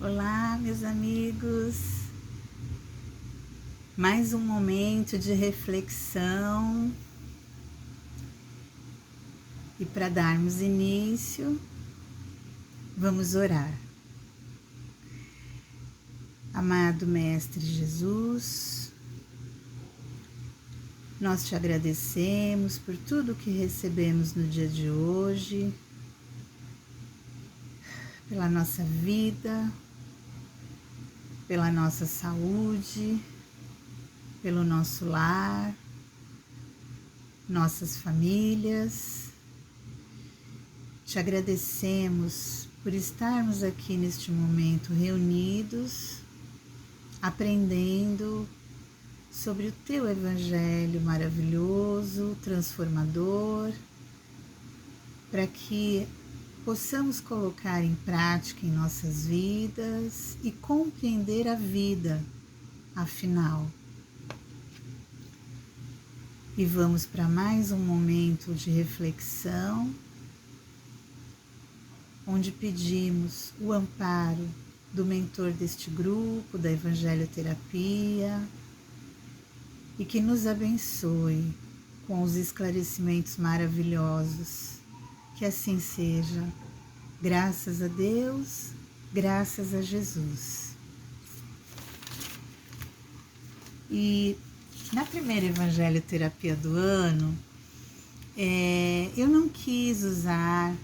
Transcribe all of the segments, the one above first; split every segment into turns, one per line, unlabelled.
Olá, meus amigos. Mais um momento de reflexão. E para darmos início, vamos orar. Amado Mestre Jesus, nós te agradecemos por tudo que recebemos no dia de hoje, pela nossa vida, pela nossa saúde, pelo nosso lar, nossas famílias. Te agradecemos por estarmos aqui neste momento reunidos, aprendendo sobre o teu Evangelho maravilhoso, transformador, para que possamos colocar em prática em nossas vidas e compreender a vida, afinal. E vamos para mais um momento de reflexão, onde pedimos o amparo do mentor deste grupo, da Evangelioterapia, e que nos abençoe com os esclarecimentos maravilhosos. Que assim seja. Graças a Deus, graças a Jesus. E na primeira Evangelioterapia do ano, eu não quis usar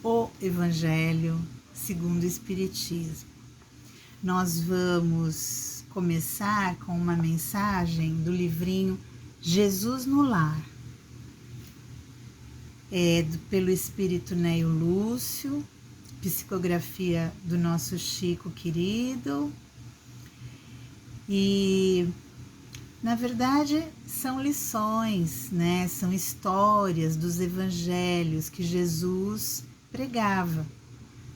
o Evangelho segundo o Espiritismo. Nós vamos começar com uma mensagem do livrinho Jesus no Lar, pelo Espírito Neio Lúcio, psicografia do nosso Chico querido. E na verdade são lições, né? São histórias dos evangelhos que Jesus pregava,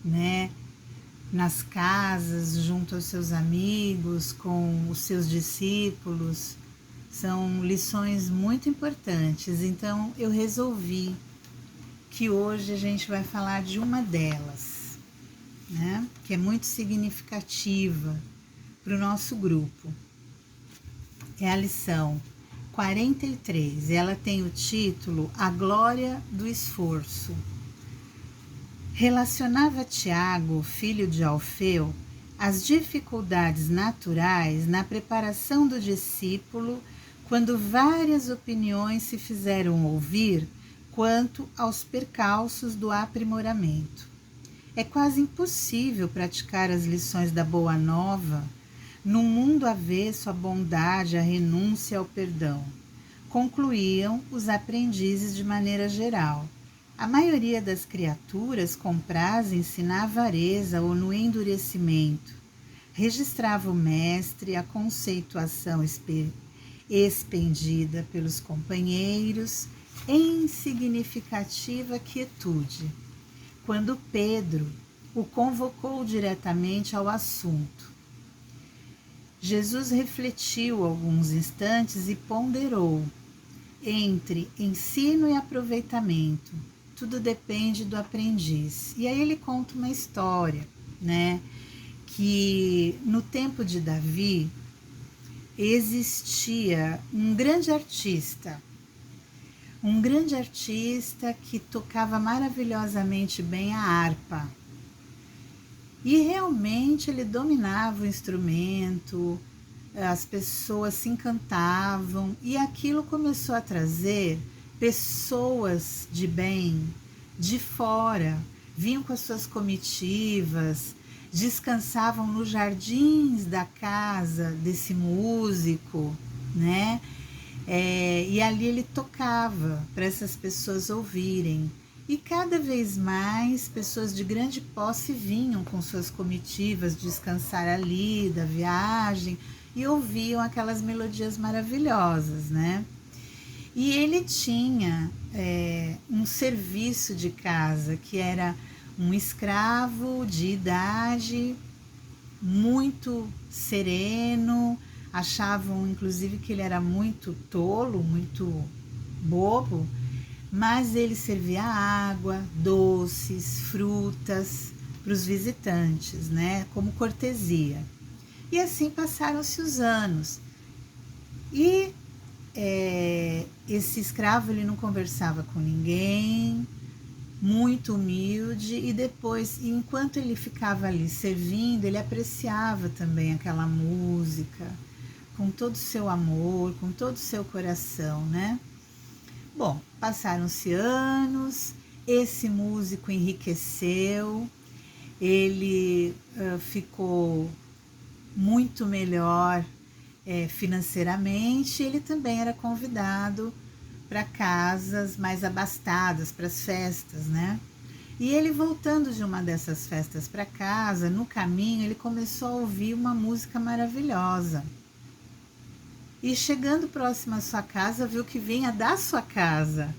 né? Nas casas, junto aos seus amigos, com os seus discípulos. São lições muito importantes. Então eu resolvi que hoje a gente vai falar de uma delas, né? Que é muito significativa para o nosso grupo. É a lição 43. Ela tem o título A Glória do Esforço. Relacionava Tiago, filho de Alfeu, as dificuldades naturais na preparação do discípulo quando várias opiniões se fizeram ouvir quanto aos percalços do aprimoramento. É quase impossível praticar as lições da Boa Nova num mundo avesso à bondade, à renúncia ao perdão, concluíam os aprendizes de maneira geral. A maioria das criaturas comprazem-se na avareza ou no endurecimento. Registrava o mestre a conceituação expendida pelos companheiros em significativa quietude, quando Pedro o convocou diretamente ao assunto. Jesus refletiu alguns instantes e ponderou. Entre ensino e aproveitamento, tudo depende do aprendiz. E aí ele conta uma história, né? Que no tempo de Davi existia um grande artista que tocava maravilhosamente bem a harpa. E realmente ele dominava o instrumento, as pessoas se encantavam e aquilo começou a trazer pessoas de bem de fora, vinham com as suas comitivas, descansavam nos jardins da casa desse músico, né? E ali ele tocava para essas pessoas ouvirem. E cada vez mais pessoas de grande posse vinham com suas comitivas descansar ali da viagem e ouviam aquelas melodias maravilhosas, né? E ele tinha um serviço de casa, que era um escravo de idade, muito sereno, achavam inclusive que ele era muito tolo, muito bobo, mas ele servia água, doces, frutas, para os visitantes, né, como cortesia. E assim passaram-se os anos. E esse escravo ele não conversava com ninguém, muito humilde, e depois, enquanto ele ficava ali servindo, ele apreciava também aquela música, com todo o seu amor, com todo o seu coração, né? Bom, passaram-se anos, esse músico enriqueceu, ele ficou muito melhor financeiramente. Ele também era convidado para casas mais abastadas, para as festas, né? E ele, voltando de uma dessas festas para casa, no caminho ele começou a ouvir uma música maravilhosa. E chegando próximo à sua casa, viu que vinha da sua casa,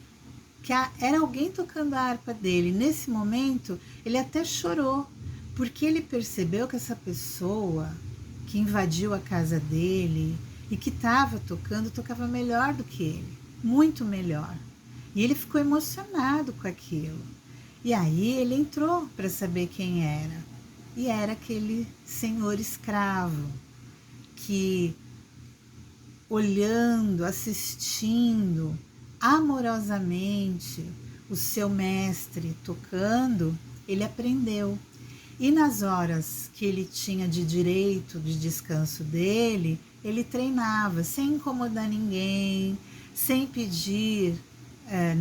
que era alguém tocando a harpa dele. Nesse momento, ele até chorou, porque ele percebeu que essa pessoa que invadiu a casa dele e que estava tocando, tocava melhor do que ele, muito melhor. E ele ficou emocionado com aquilo. E aí ele entrou para saber quem era. E era aquele senhor escravo que, olhando, assistindo amorosamente o seu mestre tocando, ele aprendeu. E nas horas que ele tinha de direito de descanso dele, ele treinava sem incomodar ninguém, sem pedir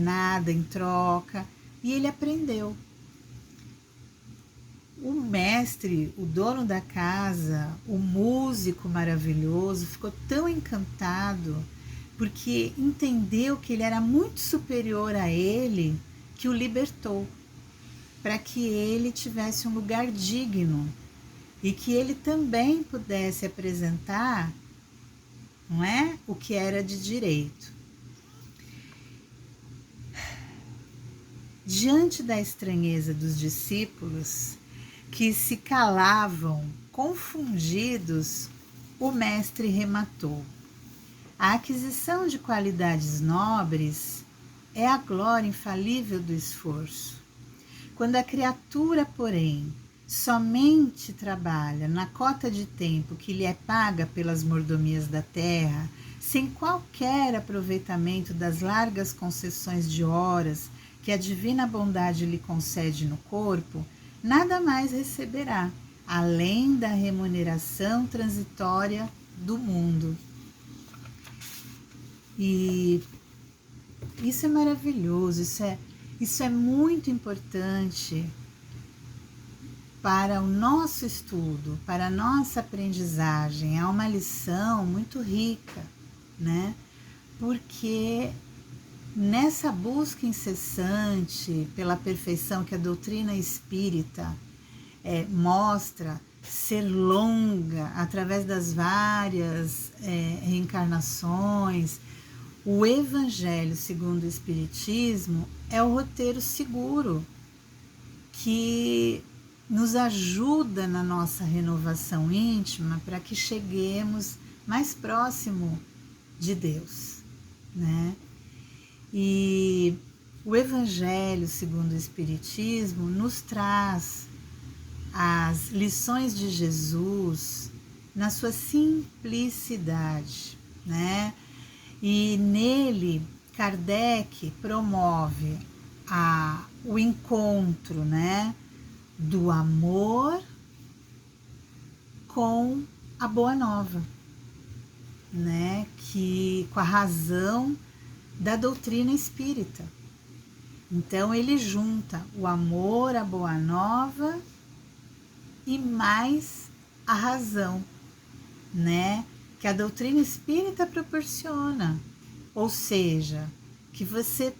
nada em troca, e ele aprendeu. O mestre, o dono da casa, o músico maravilhoso, ficou tão encantado porque entendeu que ele era muito superior a ele, que o libertou, para que ele tivesse um lugar digno e que ele também pudesse apresentar, não é, o que era de direito. Diante da estranheza dos discípulos, que se calavam, confundidos, o mestre rematou: a aquisição de qualidades nobres é a glória infalível do esforço. Quando a criatura, porém, somente trabalha na cota de tempo que lhe é paga pelas mordomias da terra, sem qualquer aproveitamento das largas concessões de horas que a divina bondade lhe concede no corpo, nada mais receberá, além da remuneração transitória do mundo. E isso é maravilhoso, isso é muito importante para o nosso estudo, para a nossa aprendizagem. É uma lição muito rica, né? Porque nessa busca incessante pela perfeição que a doutrina espírita mostra ser longa através das várias reencarnações, o Evangelho segundo o Espiritismo é o roteiro seguro que nos ajuda na nossa renovação íntima para que cheguemos mais próximo de Deus, né? E o Evangelho segundo o Espiritismo nos traz as lições de Jesus na sua simplicidade, né? E nele, Kardec promove o encontro, né, do amor com a Boa Nova, né, que com a razão da doutrina espírita. Então ele junta o amor, a Boa Nova e mais a razão, né, que a doutrina espírita proporciona, ou seja, que você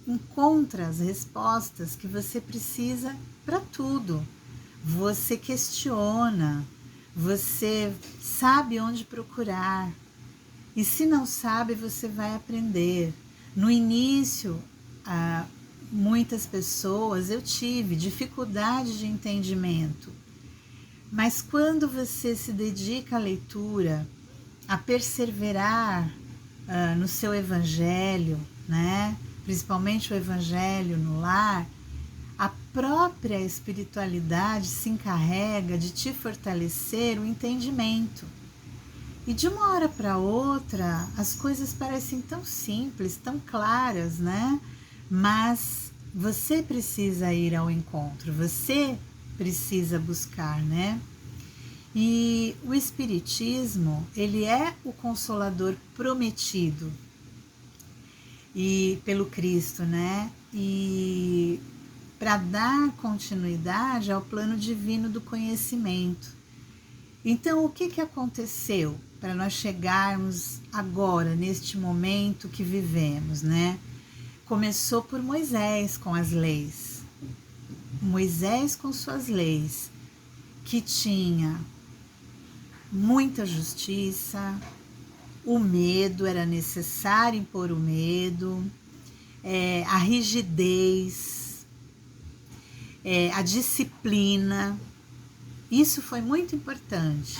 encontra as respostas que você precisa para tudo. Você questiona, você sabe onde procurar, e se não sabe, você vai aprender. No início, muitas pessoas, eu tive dificuldade de entendimento, mas quando você se dedica à leitura, a perseverar no seu evangelho, né? Principalmente o evangelho no lar, a própria espiritualidade se encarrega de te fortalecer o entendimento. E de uma hora para outra, as coisas parecem tão simples, tão claras, né? Mas você precisa ir ao encontro, você precisa buscar, né? E o Espiritismo, ele é o Consolador prometido e pelo Cristo, né? E para dar continuidade ao plano divino do conhecimento. Então, o que aconteceu para nós chegarmos agora, neste momento que vivemos, né? Começou por Moisés com as leis. Moisés com suas leis, que tinha muita justiça, o medo, era necessário impor o medo, a rigidez, a disciplina. Isso foi muito importante.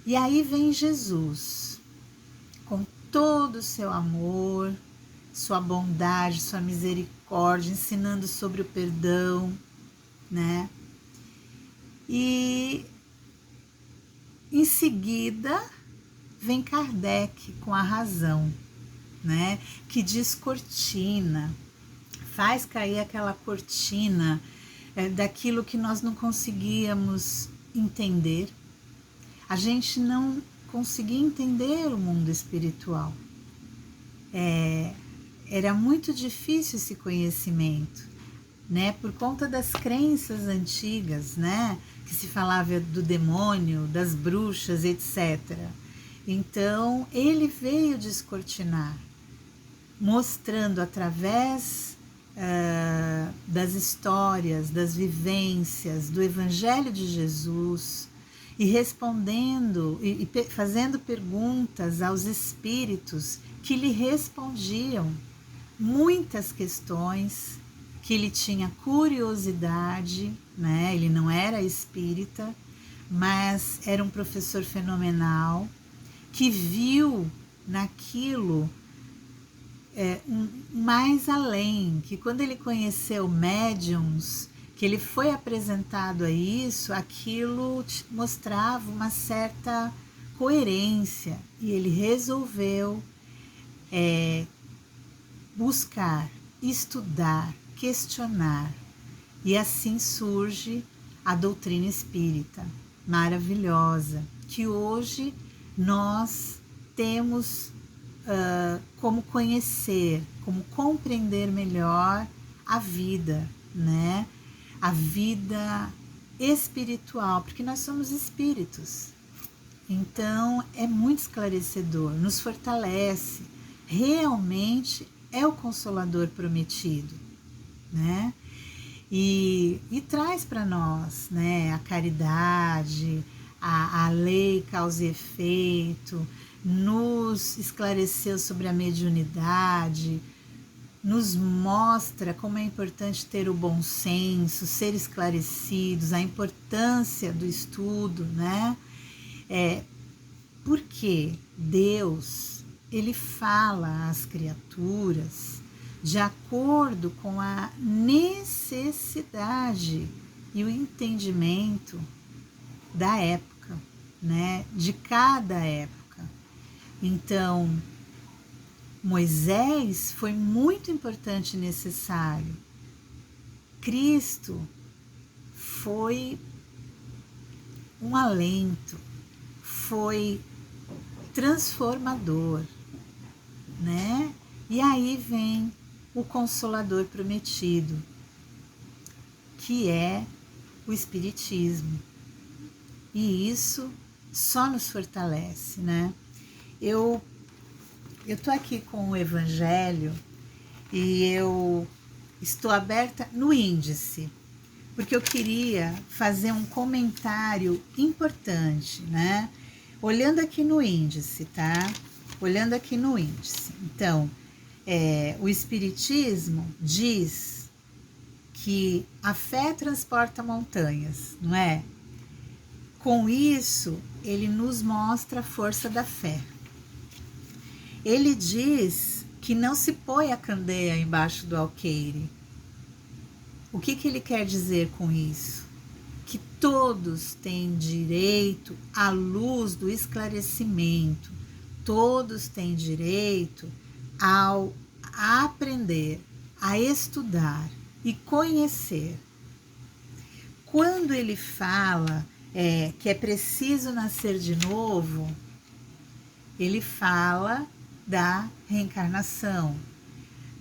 E aí vem Jesus, com todo o seu amor, sua bondade, sua misericórdia, ensinando sobre o perdão, né? E em seguida vem Kardec com a razão, né? Que descortina, faz cair aquela cortina daquilo que nós não conseguíamos entender. A gente não conseguia entender o mundo espiritual. Era muito difícil esse conhecimento, né? Por conta das crenças antigas, né? Que se falava do demônio, das bruxas, etc. Então, ele veio descortinar, mostrando através das histórias, das vivências, do Evangelho de Jesus, e respondendo e fazendo perguntas aos espíritos que lhe respondiam muitas questões que ele tinha curiosidade, né? Ele não era espírita, mas era um professor fenomenal que viu naquilo mais além, que quando ele conheceu médiums, que ele foi apresentado a isso, aquilo mostrava uma certa coerência, e ele resolveu buscar, estudar, questionar, e assim surge a doutrina espírita, maravilhosa, que hoje nós temos como conhecer, como compreender melhor a vida, né? A vida espiritual, porque nós somos espíritos. Então é muito esclarecedor, nos fortalece, realmente é o Consolador prometido, né? E traz para nós, né, a caridade, a lei causa e efeito, nos esclareceu sobre a mediunidade, nos mostra como é importante ter o bom senso, ser esclarecidos, a importância do estudo, né? Porque Deus, ele fala às criaturas de acordo com a necessidade e o entendimento da época, né? De cada época. Então, Moisés foi muito importante e necessário. Cristo foi um alento, foi transformador, né? E aí vem o Consolador prometido, que é o Espiritismo. E isso só nos fortalece, né? Eu tô aqui com o Evangelho e eu estou aberta no índice, porque eu queria fazer um comentário importante, né? Olhando aqui no índice, tá? Olhando aqui no índice. Então, o Espiritismo diz que a fé transporta montanhas, não é? Com isso, ele nos mostra a força da fé. Ele diz que não se põe a candeia embaixo do alqueire, O que ele quer dizer com isso? Que todos têm direito à luz do esclarecimento, todos têm direito ao aprender, a estudar e conhecer. Quando ele fala que é preciso nascer de novo, ele fala da reencarnação,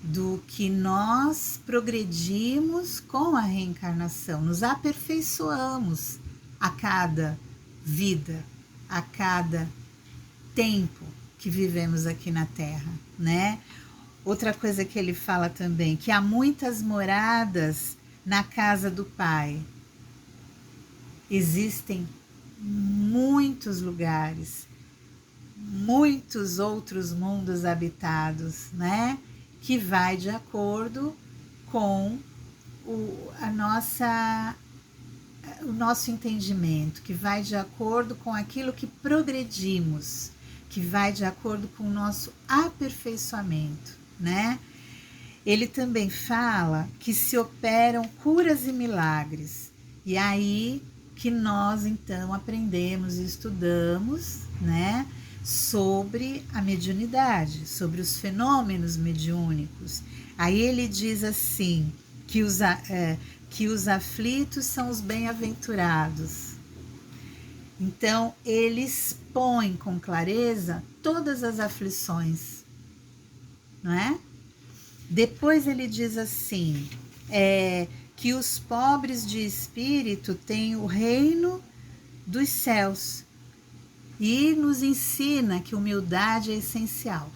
do que nós progredimos com a reencarnação, nos aperfeiçoamos a cada vida, a cada tempo que vivemos aqui na Terra, né? Outra coisa que ele fala também, que há muitas moradas na casa do Pai. Existem muitos lugares, muitos outros mundos habitados, né? Que vai de acordo com o nosso entendimento, que vai de acordo com aquilo que progredimos, que vai de acordo com o nosso aperfeiçoamento, né? Ele também fala que se operam curas e milagres, e aí que nós então aprendemos e estudamos, né? Sobre a mediunidade, sobre os fenômenos mediúnicos. Aí ele diz assim, que os aflitos são os bem-aventurados. Então, ele expõe com clareza todas as aflições, não é? Depois ele diz assim, que os pobres de espírito têm o reino dos céus, e nos ensina que humildade é essencial.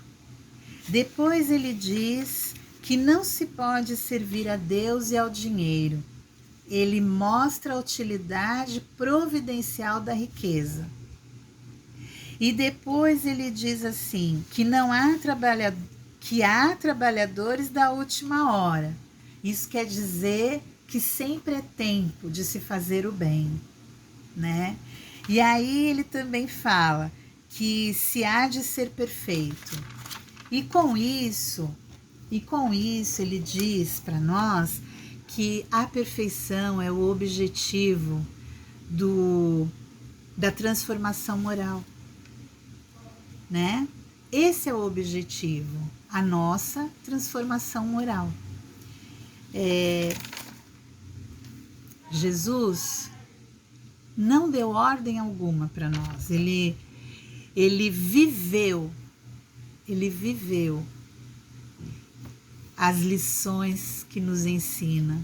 Depois ele diz que não se pode servir a Deus e ao dinheiro. Ele mostra a utilidade providencial da riqueza. E depois ele diz assim, que há trabalhadores da última hora. Isso quer dizer que sempre é tempo de se fazer o bem, né? E aí ele também fala que se há de ser perfeito. E com isso ele diz para nós que a perfeição é o objetivo da transformação moral, né? Esse é o objetivo, a nossa transformação moral. Jesus não deu ordem alguma para nós. Ele viveu as lições que nos ensina.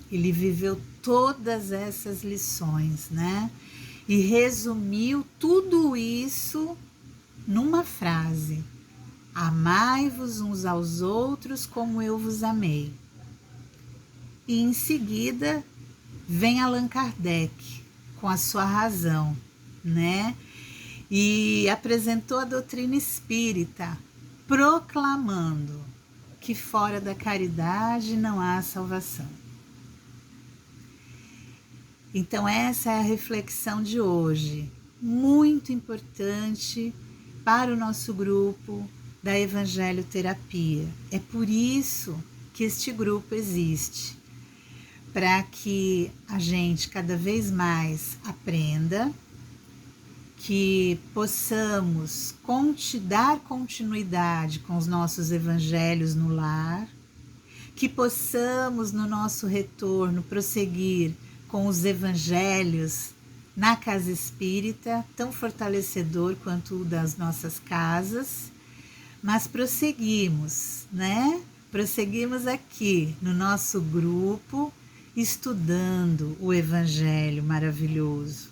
Ele viveu todas essas lições, né? E resumiu tudo isso numa frase: amai-vos uns aos outros como eu vos amei. E em seguida vem Allan Kardec com a sua razão, né? E apresentou a doutrina espírita, proclamando que fora da caridade não há salvação. Então essa é a reflexão de hoje, muito importante para o nosso grupo da Evangelho Terapia. É por isso que este grupo existe, para que a gente cada vez mais aprenda, que possamos dar continuidade com os nossos evangelhos no lar, que possamos no nosso retorno prosseguir com os evangelhos na casa espírita, tão fortalecedor quanto o das nossas casas, mas prosseguimos, né? Prosseguimos aqui no nosso grupo, estudando o Evangelho maravilhoso.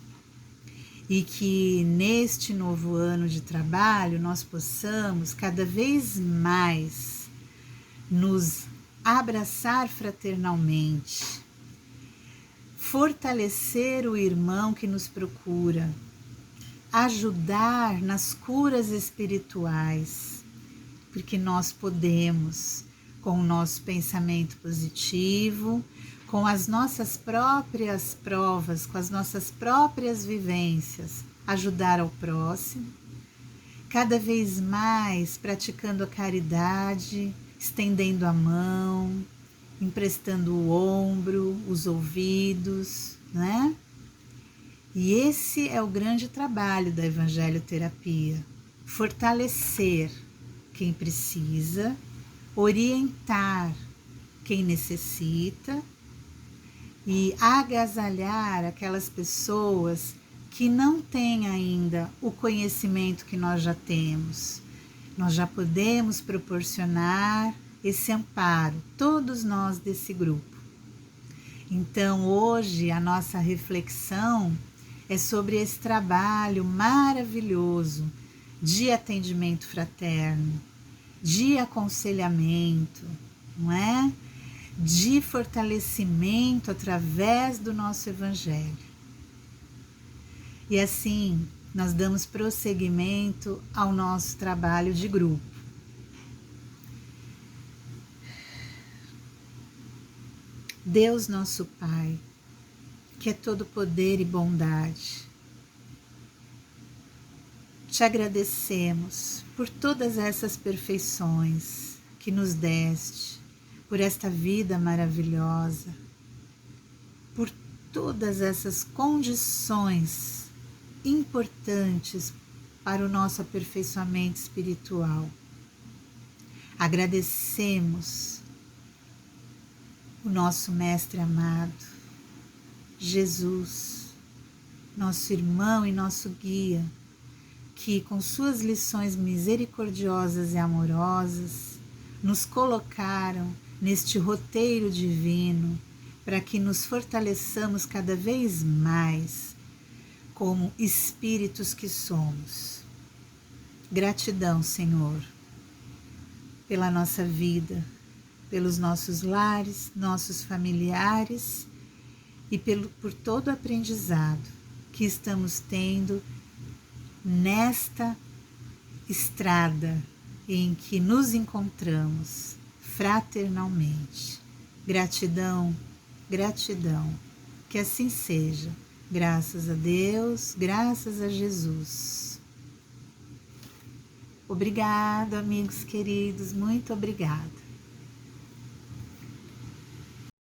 E que neste novo ano de trabalho nós possamos cada vez mais nos abraçar fraternalmente, fortalecer o irmão que nos procura, ajudar nas curas espirituais, porque nós podemos, com o nosso pensamento positivo, com as nossas próprias provas, com as nossas próprias vivências, ajudar ao próximo, cada vez mais praticando a caridade, estendendo a mão, emprestando o ombro, os ouvidos, né? E esse é o grande trabalho da evangelioterapia: fortalecer quem precisa, orientar quem necessita e agasalhar aquelas pessoas que não têm ainda o conhecimento que nós já temos. Nós já podemos proporcionar esse amparo, todos nós desse grupo. Então, hoje, a nossa reflexão é sobre esse trabalho maravilhoso de atendimento fraterno, de aconselhamento, não é? De fortalecimento através do nosso Evangelho. E assim, nós damos prosseguimento ao nosso trabalho de grupo. Deus nosso Pai, que é todo poder e bondade, te agradecemos por todas essas perfeições que nos deste, por esta vida maravilhosa, por todas essas condições importantes para o nosso aperfeiçoamento espiritual. Agradecemos o nosso Mestre amado, Jesus, nosso irmão e nosso guia, que com suas lições misericordiosas e amorosas nos colocaram neste roteiro divino para que nos fortaleçamos cada vez mais como espíritos que somos. Gratidão, Senhor, pela nossa vida, pelos nossos lares, nossos familiares e por todo o aprendizado que estamos tendo nesta estrada em que nos encontramos fraternalmente. Gratidão, gratidão, que assim seja. Graças a Deus, graças a Jesus. Obrigado, amigos queridos, muito obrigada.